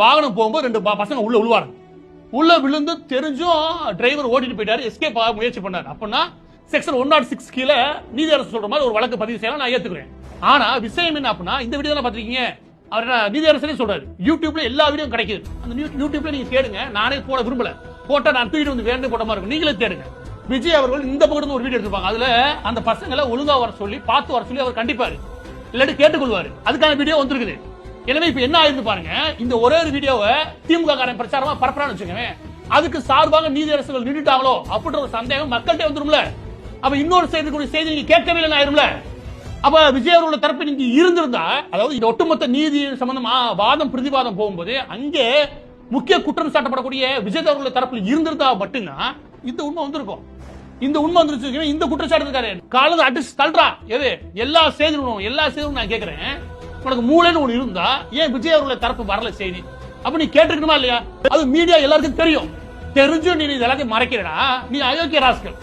வாகனம் போகும்போது 2 பசங்க உள்ள விழுவாங்க. உள்ள விழுந்து தெரிஞ்சும் டிரைவர் ஓட்டிட்டு போயிட்டாரு, எஸ்கேப் ஆக முயற்சி பண்ணாரு. அப்படின்னா செக்ஷன் 106 கீழே நீதி அரசு சொல்ற மாதிரி ஒரு வழக்கு பதிவு செய்யலாம், நான் ஏத்துக்கிறேன். ஆனா விஷயம் என்ன அப்படின்னா, இந்த வீடியோ தான் பாத்திருக்கீங்க, அவர் நீதி அரசே சொல்றாரு, யூடியூப்ல எல்லா வீடியோ கிடைக்குது. அந்த யூடியூப்ல நீங்க தேடுங்க, நானே போட விரும்பல, போட்டா நான் தூக்கிட்டு வந்து வேணும் போட்ட மாதிரி இருக்கும், நீங்களே தேடுங்க. விஜய் அவர்கள் இந்த பக்கத்துல ஒரு வீடியோ எடுத்திருப்பாங்க, அதுல அந்த பசங்களை ஒழுங்கா வர சொல்லி பார்த்து வர சொல்லி அவர் கண்டிப்பாரு, இல்லாட்டி கேட்டுக்கொள்வாரு. அதுக்கான வீடியோ வந்திருக்குது. எனவே இப்ப என்ன ஆயிருந்து பாருங்க, இந்த ஒரே ஒரு வீடியோவை திமுக காரன் பிரச்சாரமா பரப்புறான்னு வச்சுக்கோங்க, அதுக்கு சார்பாக நீதி அரசுகள் நின்றுட்டாங்களோ அப்படின்ற ஒரு சந்தேகம் மக்கள்கிட்ட வந்துரும்ல. அப்ப இன்னொரு செய்தி நீங்க கேட்கவே இல்லைன்னு ஆயிரும்ல. அப்ப விஜய் அவர்களோட தரப்பு நீங்க இருந்திருந்தா, அதாவது இந்த ஒட்டுமொத்த நீதி சம்பந்தமா வாதம் பிரதிவாதம் போகும்போது அங்கே முக்கிய குற்றம் சாட்டப்படக்கூடிய விஜய் அவர்களோட தரப்புல இருந்திருந்தா மட்டும்தான் இந்த உண்மை வந்திருக்கும். இந்த உண்மை வந்துருச்சு, இந்த குற்றச்சாட்டு இருக்காரு காலத்தை அடிச்சு தள்ளுறா. எது எல்லா செய்தியும் நான் கேட்கிறேன், உனக்கு மூளைன்னு ஒண்ணு இருந்தா ஏன் விஜய் அவர்களோட தரப்பு வரல செய்தி? அப்ப நீ கேட்டுக்கணுமா இல்லையா? அது மீடியா எல்லாருக்கும் தெரியும், தெரிஞ்சும் நீ எல்லாத்தையும் மறைக்கிறா, நீ அயோக்கிய ராஸ்கல்.